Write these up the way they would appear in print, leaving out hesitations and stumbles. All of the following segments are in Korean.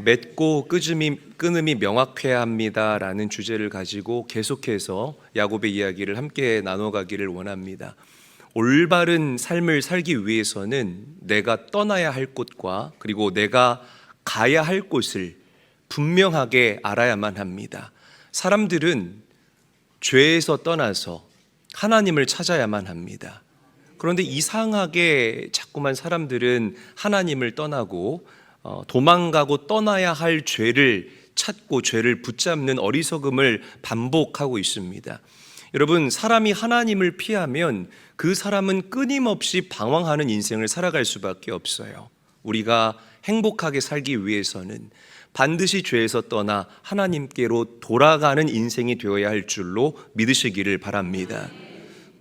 맺고 끊음이 명확해야 합니다라는 주제를 가지고 계속해서 야곱의 이야기를 함께 나눠가기를 원합니다. 올바른 삶을 살기 위해서는 내가 떠나야 할 곳과 그리고 내가 가야 할 곳을 분명하게 알아야만 합니다. 사람들은 죄에서 떠나서 하나님을 찾아야만 합니다. 그런데 이상하게 자꾸만 사람들은 하나님을 떠나고 도망가고 떠나야 할 죄를 찾고 죄를 붙잡는 어리석음을 반복하고 있습니다. 여러분, 사람이 하나님을 피하면 그 사람은 끊임없이 방황하는 인생을 살아갈 수밖에 없어요. 우리가 행복하게 살기 위해서는 반드시 죄에서 떠나 하나님께로 돌아가는 인생이 되어야 할 줄로 믿으시기를 바랍니다.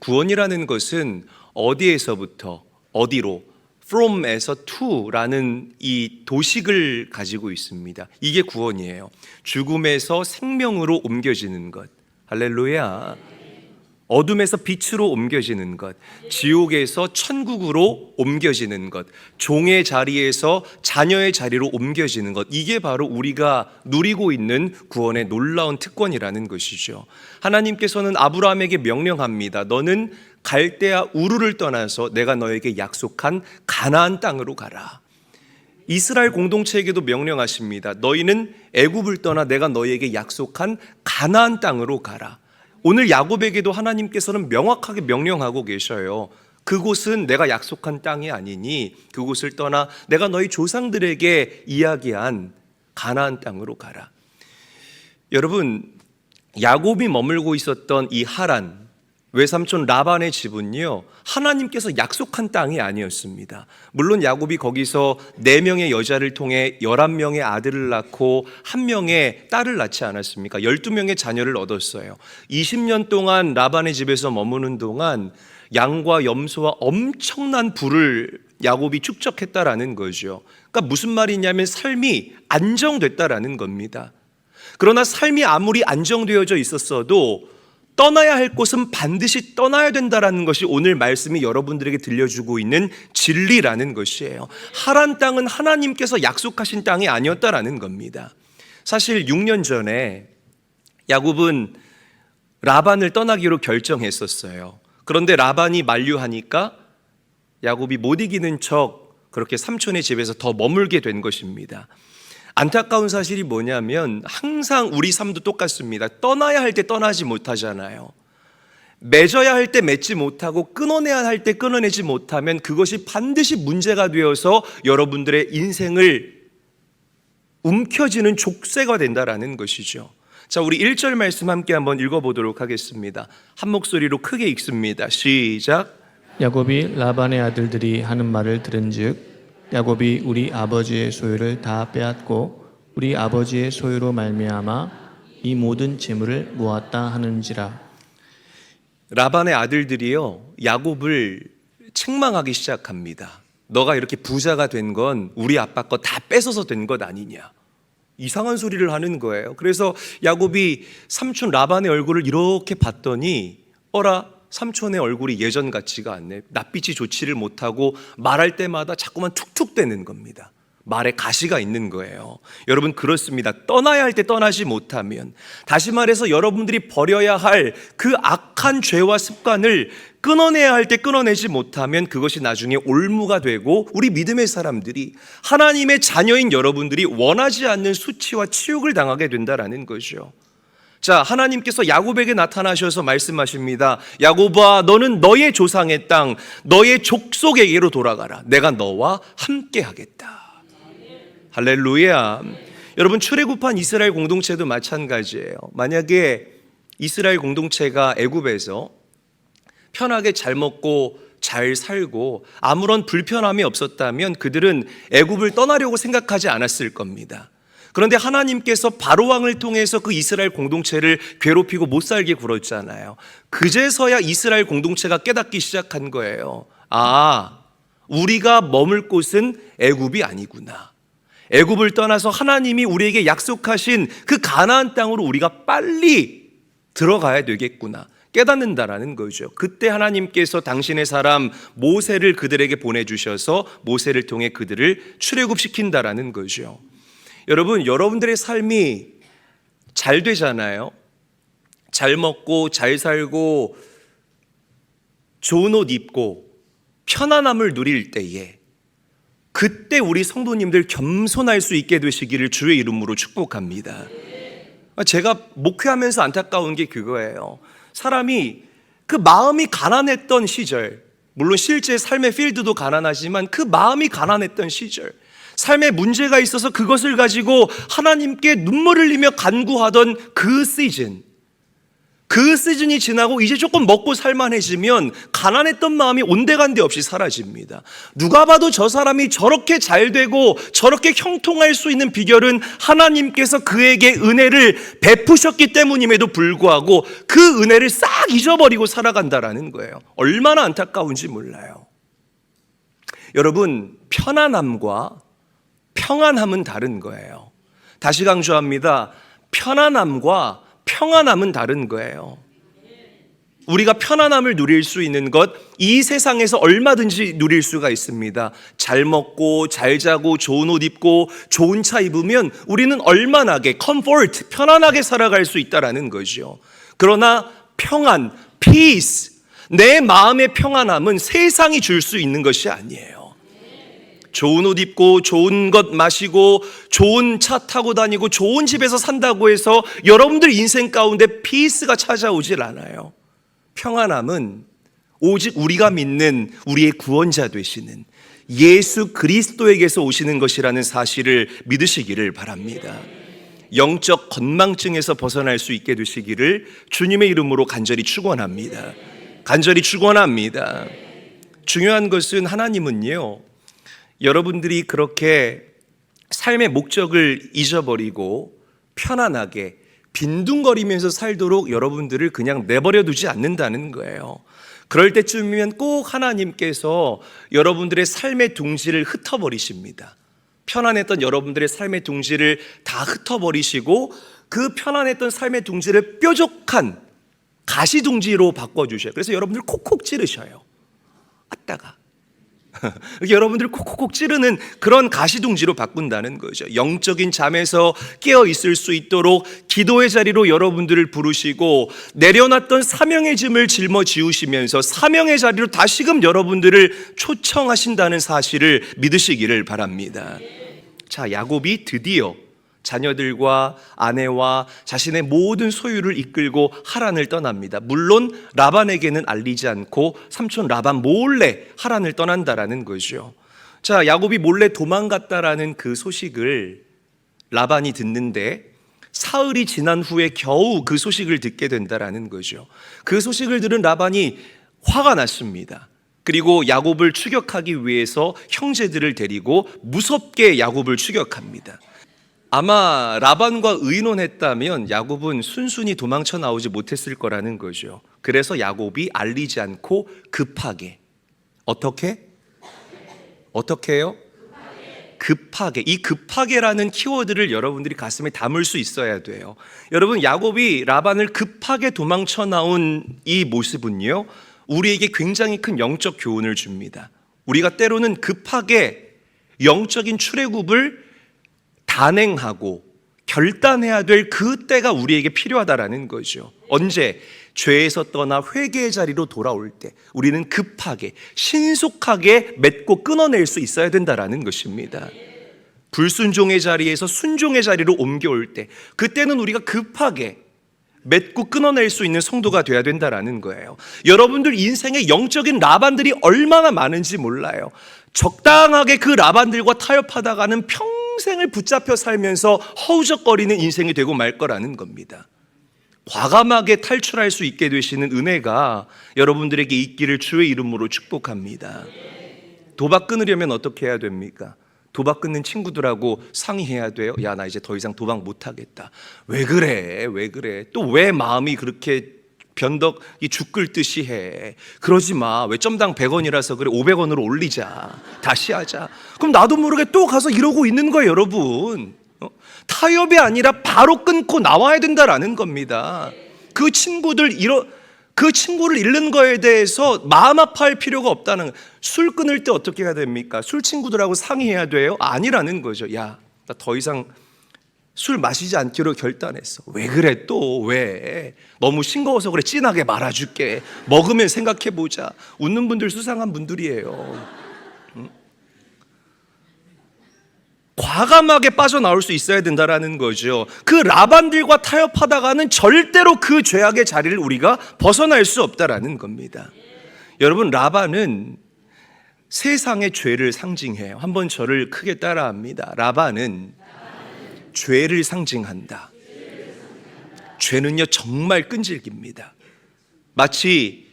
구원이라는 것은 어디에서부터 어디로, from에서 to라는 이 도식을 가지고 있습니다. 이게 구원이에요. 죽음에서 생명으로 옮겨지는 것. 할렐루야. 어둠에서 빛으로 옮겨지는 것, 지옥에서 천국으로 옮겨지는 것, 종의 자리에서 자녀의 자리로 옮겨지는 것, 이게 바로 우리가 누리고 있는 구원의 놀라운 특권이라는 것이죠. 하나님께서는 아브라함에게 명령합니다. 너는 갈대아 우르를 떠나서 내가 너에게 약속한 가나안 땅으로 가라. 이스라엘 공동체에게도 명령하십니다. 너희는 애굽을 떠나 내가 너희에게 약속한 가나안 땅으로 가라. 오늘 야곱에게도 하나님께서는 명확하게 명령하고 계셔요. 그곳은 내가 약속한 땅이 아니니 그곳을 떠나 내가 너희 조상들에게 이야기한 가나안 땅으로 가라. 여러분, 야곱이 머물고 있었던 이 하란, 외삼촌 라반의 집은요, 하나님께서 약속한 땅이 아니었습니다. 물론 야곱이 거기서 4명의 여자를 통해 11명의 아들을 낳고 1명의 딸을 낳지 않았습니까? 12명의 자녀를 얻었어요. 20년 동안 라반의 집에서 머무는 동안 양과 염소와 엄청난 부를 야곱이 축적했다라는 거죠. 그러니까 무슨 말이냐면 삶이 안정됐다라는 겁니다. 그러나 삶이 아무리 안정되어져 있었어도 떠나야 할 곳은 반드시 떠나야 된다라는 것이 오늘 말씀이 여러분들에게 들려주고 있는 진리라는 것이에요. 하란 땅은 하나님께서 약속하신 땅이 아니었다라는 겁니다. 사실 6년 전에 야곱은 라반을 떠나기로 결정했었어요. 그런데 라반이 만류하니까 야곱이 못 이기는 척 그렇게 삼촌의 집에서 더 머물게 된 것입니다. 안타까운 사실이 뭐냐면 항상 우리 삶도 똑같습니다. 떠나야 할 때 떠나지 못하잖아요. 맺어야 할 때 맺지 못하고 끊어내야 할 때 끊어내지 못하면 그것이 반드시 문제가 되어서 여러분들의 인생을 움켜쥐는 족쇄가 된다라는 것이죠. 자, 우리 1절 말씀 함께 한번 읽어보도록 하겠습니다. 한 목소리로 크게 읽습니다. 시작. 야곱이 라반의 아들들이 하는 말을 들은즉 야곱이 우리 아버지의 소유를 다 빼앗고 우리 아버지의 소유로 말미암아 이 모든 재물을 모았다 하는지라. 라반의 아들들이요, 야곱을 책망하기 시작합니다. 너가 이렇게 부자가 된 건 우리 아빠 거 다 뺏어서 된 것 아니냐, 이상한 소리를 하는 거예요. 그래서 야곱이 삼촌 라반의 얼굴을 이렇게 봤더니 어라, 삼촌의 얼굴이 예전 같지가 않네. 낯빛이 좋지를 못하고 말할 때마다 자꾸만 툭툭대는 겁니다. 말에 가시가 있는 거예요. 여러분, 그렇습니다. 떠나야 할 때 떠나지 못하면, 다시 말해서 여러분들이 버려야 할 그 악한 죄와 습관을 끊어내야 할 때 끊어내지 못하면 그것이 나중에 올무가 되고 우리 믿음의 사람들이, 하나님의 자녀인 여러분들이 원하지 않는 수치와 치욕을 당하게 된다라는 거죠. 자, 하나님께서 야곱에게 나타나셔서 말씀하십니다. 야곱아, 너는 너의 조상의 땅, 너의 족속에게로 돌아가라. 내가 너와 함께 하겠다. 할렐루야. 여러분, 출애굽한 이스라엘 공동체도 마찬가지예요. 만약에 이스라엘 공동체가 애굽에서 편하게 잘 먹고 잘 살고 아무런 불편함이 없었다면 그들은 애굽을 떠나려고 생각하지 않았을 겁니다. 그런데 하나님께서 바로왕을 통해서 그 이스라엘 공동체를 괴롭히고 못 살게 굴었잖아요. 그제서야 이스라엘 공동체가 깨닫기 시작한 거예요. 아, 우리가 머물 곳은 애굽이 아니구나. 애굽을 떠나서 하나님이 우리에게 약속하신 그 가나안 땅으로 우리가 빨리 들어가야 되겠구나 깨닫는다라는 거죠. 그때 하나님께서 당신의 사람 모세를 그들에게 보내주셔서 모세를 통해 그들을 출애굽시킨다라는 거죠. 여러분, 여러분들의 삶이 잘 되잖아요. 잘 먹고 잘 살고 좋은 옷 입고 편안함을 누릴 때에 그때 우리 성도님들 겸손할 수 있게 되시기를 주의 이름으로 축복합니다. 제가 목회하면서 안타까운 게 그거예요. 사람이 그 마음이 가난했던 시절, 물론 실제 삶의 필드도 가난하지만 그 마음이 가난했던 시절, 삶에 문제가 있어서 그것을 가지고 하나님께 눈물 흘리며 간구하던 그 시즌이 지나고 이제 조금 먹고 살만해지면 가난했던 마음이 온데간데 없이 사라집니다. 누가 봐도 저 사람이 저렇게 잘 되고 저렇게 형통할 수 있는 비결은 하나님께서 그에게 은혜를 베푸셨기 때문임에도 불구하고 그 은혜를 싹 잊어버리고 살아간다라는 거예요. 얼마나 안타까운지 몰라요. 여러분, 편안함과 평안함은 다른 거예요. 다시 강조합니다. 편안함과 평안함은 다른 거예요. 우리가 편안함을 누릴 수 있는 것, 이 세상에서 얼마든지 누릴 수가 있습니다. 잘 먹고 잘 자고 좋은 옷 입고 좋은 차 입으면 우리는 얼마나게 comfort, 편안하게 살아갈 수 있다라는 거죠. 그러나 평안, peace, 내 마음의 평안함은 세상이 줄 수 있는 것이 아니에요. 좋은 옷 입고 좋은 것 마시고 좋은 차 타고 다니고 좋은 집에서 산다고 해서 여러분들 인생 가운데 피스가 찾아오질 않아요. 평안함은 오직 우리가 믿는 우리의 구원자 되시는 예수 그리스도에게서 오시는 것이라는 사실을 믿으시기를 바랍니다. 영적 건망증에서 벗어날 수 있게 되시기를 주님의 이름으로 간절히 축원합니다. 간절히 축원합니다. 중요한 것은 하나님은요, 여러분들이 그렇게 삶의 목적을 잊어버리고 편안하게 빈둥거리면서 살도록 여러분들을 그냥 내버려 두지 않는다는 거예요. 그럴 때쯤이면 꼭 하나님께서 여러분들의 삶의 둥지를 흩어버리십니다. 편안했던 여러분들의 삶의 둥지를 다 흩어버리시고 그 편안했던 삶의 둥지를 뾰족한 가시둥지로 바꿔주셔요. 그래서 여러분들 콕콕 찌르셔요. 아따가. 여러분들 콕콕콕 찌르는 그런 가시둥지로 바꾼다는 거죠. 영적인 잠에서 깨어 있을 수 있도록 기도의 자리로 여러분들을 부르시고 내려놨던 사명의 짐을 짊어지우시면서 사명의 자리로 다시금 여러분들을 초청하신다는 사실을 믿으시기를 바랍니다. 자, 야곱이 드디어 자녀들과 아내와 자신의 모든 소유를 이끌고 하란을 떠납니다. 물론 라반에게는 알리지 않고 삼촌 라반 몰래 하란을 떠난다라는 거죠. 자, 야곱이 몰래 도망갔다라는 그 소식을 라반이 듣는데 사흘이 지난 후에 겨우 그 소식을 듣게 된다라는 거죠. 그 소식을 들은 라반이 화가 났습니다. 그리고 야곱을 추격하기 위해서 형제들을 데리고 무섭게 야곱을 추격합니다. 아마 라반과 의논했다면 야곱은 순순히 도망쳐 나오지 못했을 거라는 거죠. 그래서 야곱이 알리지 않고 급하게, 어떻게요? 급하게. 이 급하게라는 키워드를 여러분들이 가슴에 담을 수 있어야 돼요. 여러분, 야곱이 라반을 급하게 도망쳐 나온 이 모습은요, 우리에게 굉장히 큰 영적 교훈을 줍니다. 우리가 때로는 급하게 영적인 출애굽을 단행하고 결단해야 될 그때가 우리에게 필요하다라는 거죠. 언제? 죄에서 떠나 회개의 자리로 돌아올 때 우리는 급하게 신속하게 맺고 끊어낼 수 있어야 된다라는 것입니다. 불순종의 자리에서 순종의 자리로 옮겨올 때 그때는 우리가 급하게 맺고 끊어낼 수 있는 성도가 돼야 된다라는 거예요. 여러분들 인생에 영적인 라반들이 얼마나 많은지 몰라요. 적당하게 그 라반들과 타협하다가는 평생을 붙잡혀 살면서 허우적거리는 인생이 되고 말 거라는 겁니다. 과감하게 탈출할 수 있게 되시는 은혜가 여러분들에게 있기를 주의 이름으로 축복합니다. 도박 끊으려면 어떻게 해야 됩니까? 도박 끊는 친구들하고 상의해야 돼요. 야, 나 이제 더 이상 도박 못하겠다. 왜 그래? 또 왜 마음이 그렇게 변덕이 죽 끓듯이 해? 그러지 마. 왜 점당 100원이라서 그래? 500원으로 올리자. 다시 하자. 그럼 나도 모르게 또 가서 이러고 있는 거예요, 여러분. 타협이 아니라 바로 끊고 나와야 된다라는 겁니다. 그 친구를 잃는 거에 대해서 마음 아파할 필요가 없다는 거예요. 술 끊을 때 어떻게 해야 됩니까? 술 친구들하고 상의해야 돼요? 아니라는 거죠. 야, 나 더 이상 술 마시지 않기로 결단했어. 왜 그래 또 왜? 너무 싱거워서 그래. 진하게 말아줄게. 먹으면 생각해보자. 웃는 분들 수상한 분들이에요. 과감하게 빠져나올 수 있어야 된다라는 거죠. 그 라반들과 타협하다가는 절대로 그 죄악의 자리를 우리가 벗어날 수 없다라는 겁니다. 여러분, 라반은 세상의 죄를 상징해요. 한번 저를 크게 따라합니다. 라반은 죄를 상징한다. 죄는요 정말 끈질깁니다. 마치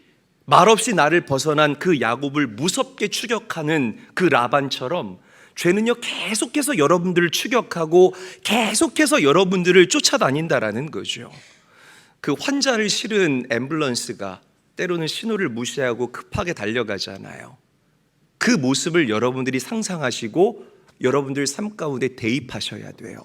말없이 나를 벗어난 그 야곱을 무섭게 추격하는 그 라반처럼 죄는요 계속해서 여러분들을 추격하고 계속해서 여러분들을 쫓아다닌다라는 거죠. 그 환자를 실은 앰뷸런스가 때로는 신호를 무시하고 급하게 달려가잖아요. 그 모습을 여러분들이 상상하시고 여러분들 삶 가운데 대입하셔야 돼요.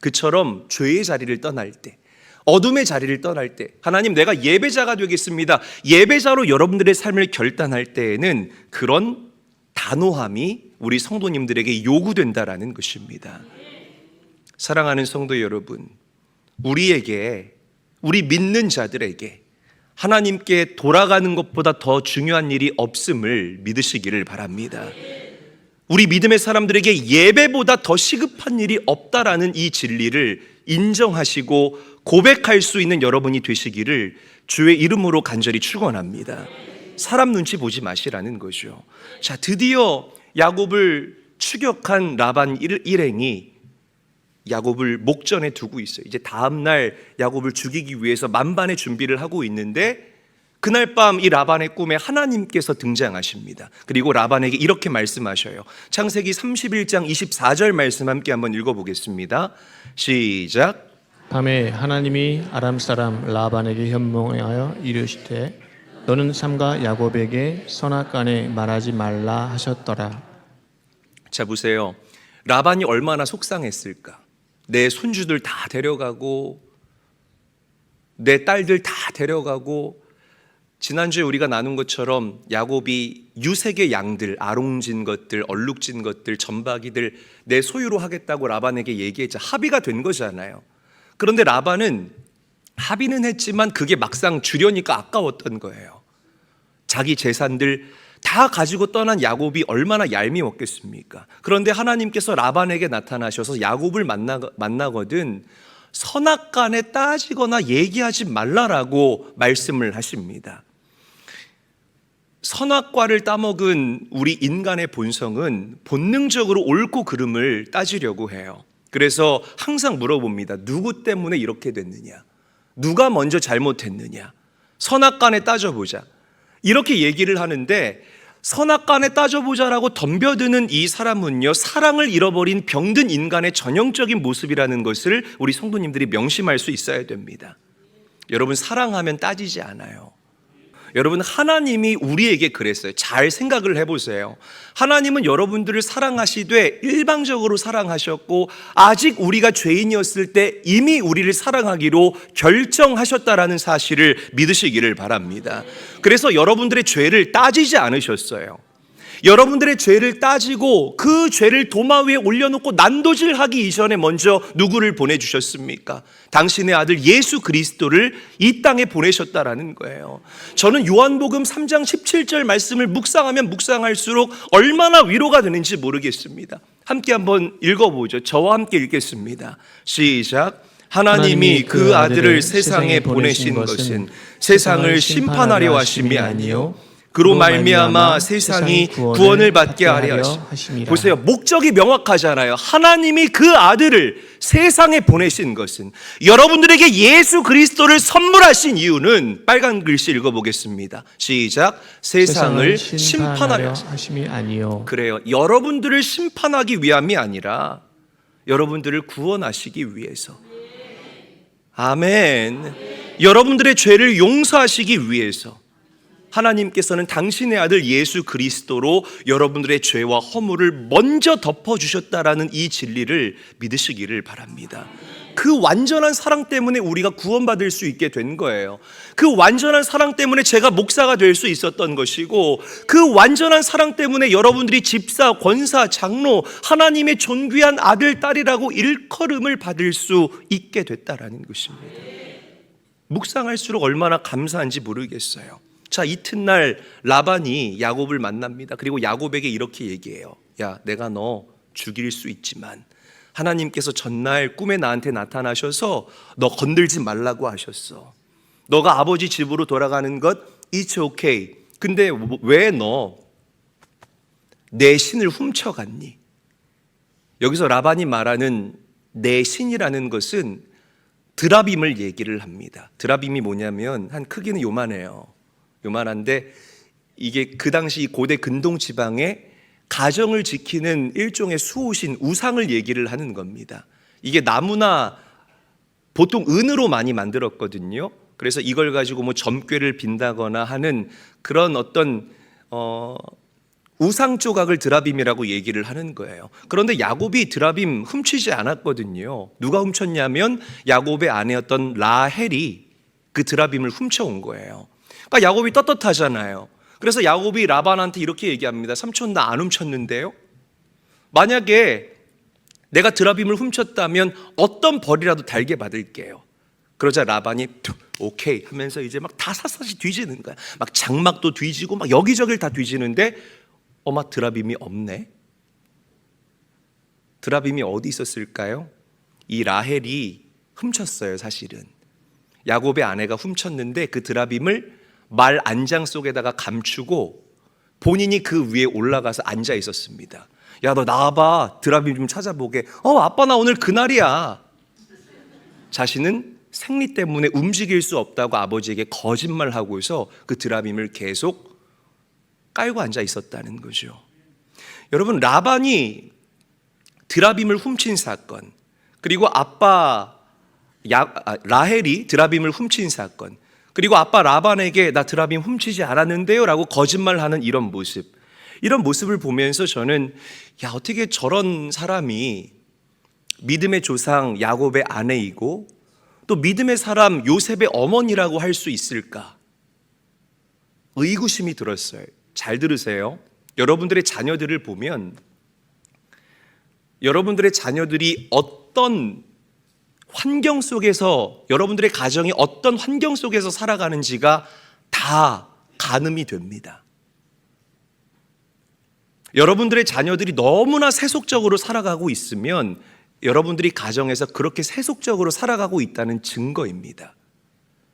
그처럼 죄의 자리를 떠날 때, 어둠의 자리를 떠날 때, 하나님 내가 예배자가 되겠습니다. 예배자로 여러분들의 삶을 결단할 때에는 그런 단호함이 우리 성도님들에게 요구된다라는 것입니다. 사랑하는 성도 여러분, 우리에게, 우리 믿는 자들에게 하나님께 돌아가는 것보다 더 중요한 일이 없음을 믿으시기를 바랍니다. 우리 믿음의 사람들에게 예배보다 더 시급한 일이 없다라는 이 진리를 인정하시고 고백할 수 있는 여러분이 되시기를 주의 이름으로 간절히 축원합니다. 사람 눈치 보지 마시라는 거죠. 자, 드디어 야곱을 추격한 라반 일행이 야곱을 목전에 두고 있어요. 이제 다음 날 야곱을 죽이기 위해서 만반의 준비를 하고 있는데 그날 밤 이 라반의 꿈에 하나님께서 등장하십니다. 그리고 라반에게 이렇게 말씀하셔요. 창세기 31장 24절 말씀 함께 한번 읽어보겠습니다. 시작. 밤에 하나님이 아람 사람 라반에게 현몽하여 이르시되 너는 삼가 야곱에게 선악간에 말하지 말라 하셨더라. 자, 보세요. 라반이 얼마나 속상했을까. 내 손주들 다 데려가고 내 딸들 다 데려가고, 지난주에 우리가 나눈 것처럼 야곱이 유색의 양들, 아롱진 것들, 얼룩진 것들, 점박이들 내 소유로 하겠다고 라반에게 얘기했자 합의가 된 거잖아요. 그런데 라반은 합의는 했지만 그게 막상 주려니까 아까웠던 거예요. 자기 재산들 다 가지고 떠난 야곱이 얼마나 얄미웠겠습니까? 그런데 하나님께서 라반에게 나타나셔서 야곱을 만나거든 선악간에 따지거나 얘기하지 말라라고 말씀을 하십니다. 선악과를 따먹은 우리 인간의 본성은 본능적으로 옳고 그름을 따지려고 해요. 그래서 항상 물어봅니다. 누구 때문에 이렇게 됐느냐? 누가 먼저 잘못했느냐? 선악간에 따져보자. 이렇게 얘기를 하는데 선악간에 따져보자라고 덤벼드는 이 사람은요, 사랑을 잃어버린 병든 인간의 전형적인 모습이라는 것을 우리 성도님들이 명심할 수 있어야 됩니다. 여러분, 사랑하면 따지지 않아요. 여러분, 하나님이 우리에게 그랬어요. 잘 생각을 해보세요. 하나님은 여러분들을 사랑하시되 일방적으로 사랑하셨고 아직 우리가 죄인이었을 때 이미 우리를 사랑하기로 결정하셨다라는 사실을 믿으시기를 바랍니다. 그래서 여러분들의 죄를 따지지 않으셨어요. 여러분들의 죄를 따지고 그 죄를 도마 위에 올려놓고 난도질하기 이전에 먼저 누구를 보내주셨습니까? 당신의 아들 예수 그리스도를 이 땅에 보내셨다라는 거예요. 저는 요한복음 3장 17절 말씀을 묵상하면 묵상할수록 얼마나 위로가 되는지 모르겠습니다. 함께 한번 읽어보죠. 저와 함께 읽겠습니다. 시작. 하나님이 그 아들을 세상에 보내신 것은 세상을 심판하려 하심이 아니요 그로 말미암아 세상이 구원을 받게 하려 하심이라. 보세요. 목적이 명확하잖아요. 하나님이 그 아들을 세상에 보내신 것은, 여러분들에게 예수 그리스도를 선물하신 이유는 빨간 글씨 읽어보겠습니다. 시작. 세상을 심판하려 하심이 아니요. 그래요. 여러분들을 심판하기 위함이 아니라 여러분들을 구원하시기 위해서. 아멘. 여러분들의 죄를 용서하시기 위해서. 하나님께서는 당신의 아들 예수 그리스도로 여러분들의 죄와 허물을 먼저 덮어주셨다라는 이 진리를 믿으시기를 바랍니다. 그 완전한 사랑 때문에 우리가 구원받을 수 있게 된 거예요. 그 완전한 사랑 때문에 제가 목사가 될 수 있었던 것이고, 그 완전한 사랑 때문에 여러분들이 집사, 권사, 장로, 하나님의 존귀한 아들, 딸이라고 일컬음을 받을 수 있게 됐다라는 것입니다. 묵상할수록 얼마나 감사한지 모르겠어요. 자, 이튿날 라반이 야곱을 만납니다. 그리고 야곱에게 이렇게 얘기해요. 야, 내가 너 죽일 수 있지만 하나님께서 전날 꿈에 나한테 나타나셔서 너 건들지 말라고 하셨어. 너가 아버지 집으로 돌아가는 것 it's okay. 근데 왜 너 내 신을 훔쳐갔니? 여기서 라반이 말하는 내 신이라는 것은 드라빔을 얘기를 합니다. 드라빔이 뭐냐면 한 크기는 요만해요. 요만한데 이게 그 당시 고대 근동 지방에 가정을 지키는 일종의 수호신, 우상을 얘기를 하는 겁니다. 이게 나무나 보통 은으로 많이 만들었거든요. 그래서 이걸 가지고 뭐 점괘를 빈다거나 하는 그런 어떤 우상 조각을 드라빔이라고 얘기를 하는 거예요. 그런데 야곱이 드라빔 훔치지 않았거든요. 누가 훔쳤냐면 야곱의 아내였던 라헬이 그 드라빔을 훔쳐온 거예요. 그러니까 야곱이 떳떳하잖아요. 그래서 야곱이 라반한테 이렇게 얘기합니다. 삼촌, 나 안 훔쳤는데요? 만약에 내가 드라빔을 훔쳤다면 어떤 벌이라도 달게 받을게요. 그러자 라반이 오케이 하면서 이제 막 다 샅샅이 뒤지는 거야. 막 장막도 뒤지고 막 여기저기를 다 뒤지는데 어마 드라빔이 없네. 드라빔이 어디 있었을까요? 이 라헬이 훔쳤어요. 사실은 야곱의 아내가 훔쳤는데 그 드라빔을 말 안장 속에다가 감추고 본인이 그 위에 올라가서 앉아 있었습니다. 야, 너 나와봐. 드라빔 좀 찾아보게. 아빠 나 오늘 그날이야. 자신은 생리 때문에 움직일 수 없다고 아버지에게 거짓말하고서 그 드라빔을 계속 깔고 앉아 있었다는 거죠. 여러분, 라반이 드라빔을 훔친 사건, 그리고 라헬이 드라빔을 훔친 사건, 그리고 아빠 라반에게 나 드라빔 훔치지 않았는데요 라고 거짓말하는 이런 모습을 보면서 저는 어떻게 저런 사람이 믿음의 조상 야곱의 아내이고 또 믿음의 사람 요셉의 어머니라고 할 수 있을까? 의구심이 들었어요. 잘 들으세요. 여러분들의 자녀들을 보면 여러분들의 자녀들이 어떤 환경 속에서, 여러분들의 가정이 어떤 환경 속에서 살아가는지가 다 가늠이 됩니다. 여러분들의 자녀들이 너무나 세속적으로 살아가고 있으면 여러분들이 가정에서 그렇게 세속적으로 살아가고 있다는 증거입니다.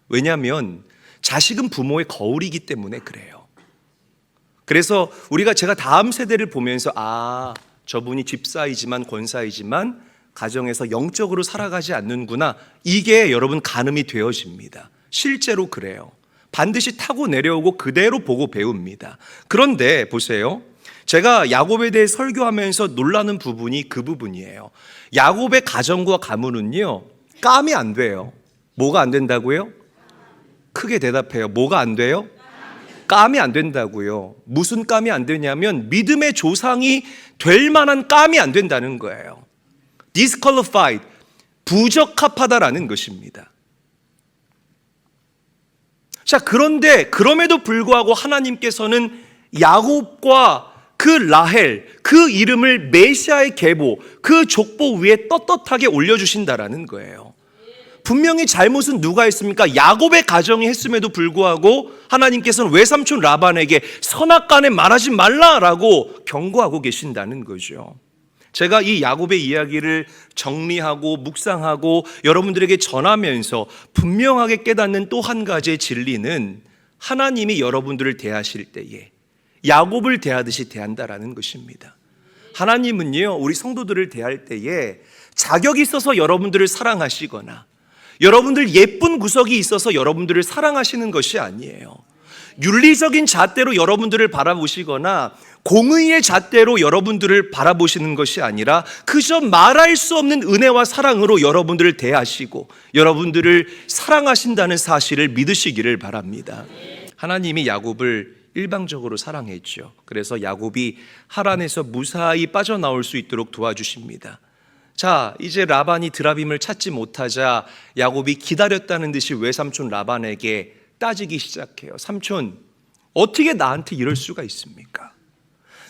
왜냐하면 자식은 부모의 거울이기 때문에 그래요. 그래서 제가 다음 세대를 보면서 저분이 집사이지만 권사이지만 가정에서 영적으로 살아가지 않는구나, 이게 여러분 가늠이 되어집니다. 실제로 그래요. 반드시 타고 내려오고 그대로 보고 배웁니다. 그런데 보세요, 제가 야곱에 대해 설교하면서 놀라는 부분이 그 부분이에요. 야곱의 가정과 가문은요 깜이 안 돼요. 뭐가 안 된다고요? 크게 대답해요. 뭐가 안 돼요? 깜이 안 된다고요. 무슨 깜이 안 되냐면 믿음의 조상이 될 만한 깜이 안 된다는 거예요. disqualified, 부적합하다라는 것입니다. 자, 그런데 그럼에도 불구하고 하나님께서는 야곱과 그 라헬, 그 이름을 메시아의 계보, 그 족보 위에 떳떳하게 올려주신다라는 거예요. 분명히 잘못은 누가 했습니까? 야곱의 가정이 했음에도 불구하고 하나님께서는 외삼촌 라반에게 선악간에 말하지 말라라고 경고하고 계신다는 거죠. 제가 이 야곱의 이야기를 정리하고 묵상하고 여러분들에게 전하면서 분명하게 깨닫는 또 한 가지의 진리는 하나님이 여러분들을 대하실 때에 야곱을 대하듯이 대한다라는 것입니다. 하나님은요, 우리 성도들을 대할 때에 자격이 있어서 여러분들을 사랑하시거나 여러분들 예쁜 구석이 있어서 여러분들을 사랑하시는 것이 아니에요. 윤리적인 잣대로 여러분들을 바라보시거나 공의의 잣대로 여러분들을 바라보시는 것이 아니라 그저 말할 수 없는 은혜와 사랑으로 여러분들을 대하시고 여러분들을 사랑하신다는 사실을 믿으시기를 바랍니다. 하나님이 야곱을 일방적으로 사랑했죠. 그래서 야곱이 하란에서 무사히 빠져나올 수 있도록 도와주십니다. 자, 이제 라반이 드라빔을 찾지 못하자 야곱이 기다렸다는 듯이 외삼촌 라반에게 따지기 시작해요. 삼촌, 어떻게 나한테 이럴 수가 있습니까?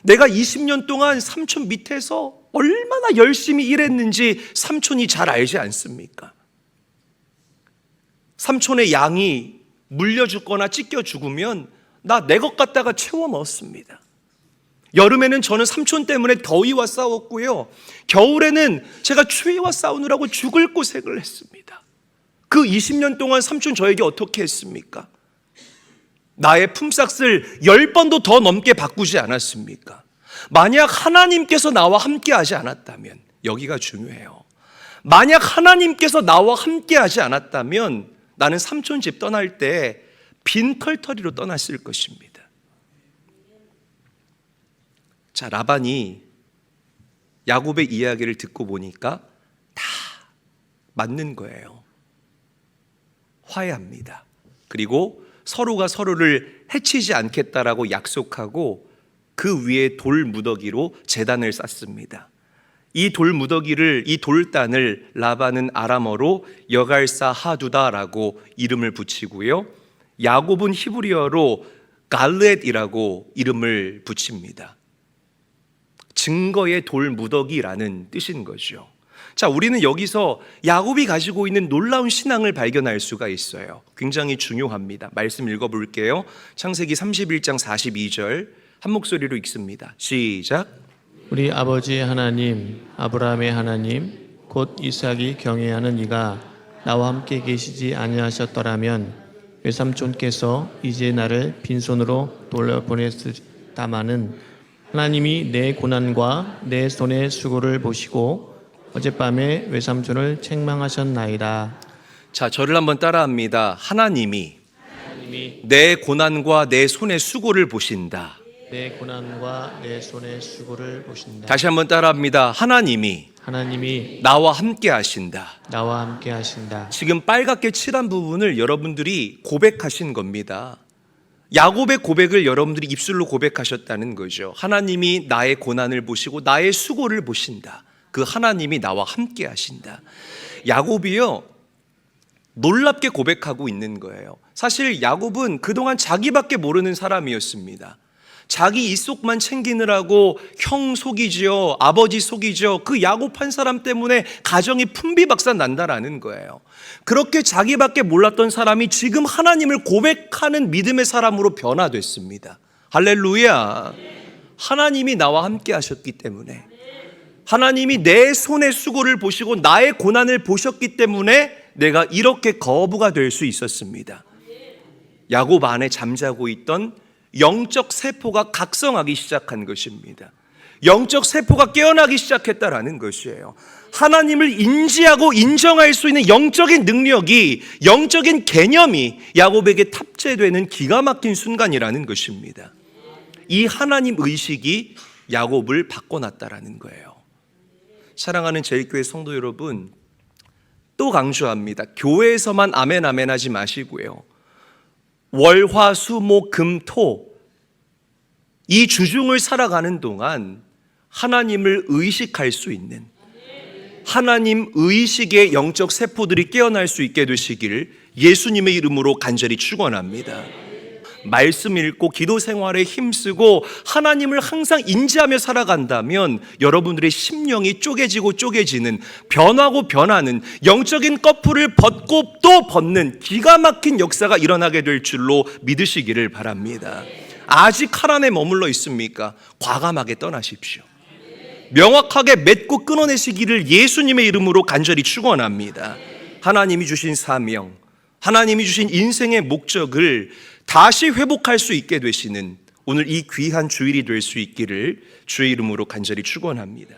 내가 20년 동안 삼촌 밑에서 얼마나 열심히 일했는지 삼촌이 잘 알지 않습니까? 삼촌의 양이 물려 죽거나 찢겨 죽으면 나 내 것 갖다가 채워 넣었습니다. 여름에는 저는 삼촌 때문에 더위와 싸웠고요. 겨울에는 제가 추위와 싸우느라고 죽을 고생을 했습니다. 그 20년 동안 삼촌 저에게 어떻게 했습니까? 나의 품삯을 10번도 더 넘게 바꾸지 않았습니까? 만약 하나님께서 나와 함께 하지 않았다면, 여기가 중요해요. 만약 하나님께서 나와 함께 하지 않았다면 나는 삼촌 집 떠날 때 빈 털터리로 떠났을 것입니다. 자, 라반이 야곱의 이야기를 듣고 보니까 다 맞는 거예요. 화해합니다. 그리고 서로가 서로를 해치지 않겠다라고 약속하고 그 위에 돌 무더기로 제단을 쌓습니다. 이 돌 무더기를, 이 돌단을 라반은 아람어로 여갈사 하두다라고 이름을 붙이고요. 야곱은 히브리어로 갈렛이라고 이름을 붙입니다. 증거의 돌 무더기라는 뜻인 거죠. 자, 우리는 여기서 야곱이 가지고 있는 놀라운 신앙을 발견할 수가 있어요. 굉장히 중요합니다. 말씀 읽어볼게요. 창세기 31장 42절 한 목소리로 읽습니다. 시작. 우리 아버지의 하나님 아브라함의 하나님 곧 이삭이 경외하는 이가 나와 함께 계시지 아니하셨더라면 외삼촌께서 이제 나를 빈손으로 돌려보냈다마는 하나님이 내 고난과 내 손의 수고를 보시고 어젯밤에 외삼촌을 책망하셨나이다. 자, 저를 한번 따라합니다. 하나님이 내 고난과 내 손의 수고를 보신다. 내 고난과 내 손의 수고를 보신다. 다시 한번 따라합니다. 하나님이 나와 함께 하신다. 나와 함께 하신다. 지금 빨갛게 칠한 부분을 여러분들이 고백하신 겁니다. 야곱의 고백을 여러분들이 입술로 고백하셨다는 거죠. 하나님이 나의 고난을 보시고 나의 수고를 보신다. 그 하나님이 나와 함께 하신다. 야곱이요, 놀랍게 고백하고 있는 거예요. 사실 야곱은 그동안 자기밖에 모르는 사람이었습니다. 자기 이속만 챙기느라고 형 속이지요, 아버지 속이지요. 그 야곱 한 사람 때문에 가정이 풍비박산 난다라는 거예요. 그렇게 자기밖에 몰랐던 사람이 지금 하나님을 고백하는 믿음의 사람으로 변화됐습니다. 할렐루야. 하나님이 나와 함께 하셨기 때문에, 하나님이 내 손의 수고를 보시고 나의 고난을 보셨기 때문에 내가 이렇게 거부가 될 수 있었습니다. 야곱 안에 잠자고 있던 영적 세포가 각성하기 시작한 것입니다. 영적 세포가 깨어나기 시작했다라는 것이에요. 하나님을 인지하고 인정할 수 있는 영적인 능력이, 영적인 개념이 야곱에게 탑재되는 기가 막힌 순간이라는 것입니다. 이 하나님 의식이 야곱을 바꿔놨다라는 거예요. 사랑하는 제일교회 성도 여러분, 또 강조합니다. 교회에서만 아멘 아멘 하지 마시고요. 월, 화, 수, 목, 금, 토, 이 주중을 살아가는 동안 하나님을 의식할 수 있는, 하나님 의식의 영적 세포들이 깨어날 수 있게 되시기를 예수님의 이름으로 간절히 축원합니다. 말씀 읽고 기도 생활에 힘쓰고 하나님을 항상 인지하며 살아간다면 여러분들의 심령이 쪼개지고 쪼개지는, 변하고 변하는, 영적인 꺼풀을 벗고 또 벗는 기가 막힌 역사가 일어나게 될 줄로 믿으시기를 바랍니다. 아직 하란에 머물러 있습니까? 과감하게 떠나십시오. 명확하게 맺고 끊어내시기를 예수님의 이름으로 간절히 축원합니다. 하나님이 주신 사명, 하나님이 주신 인생의 목적을 다시 회복할 수 있게 되시는 오늘 이 귀한 주일이 될 수 있기를 주의 이름으로 간절히 축원합니다.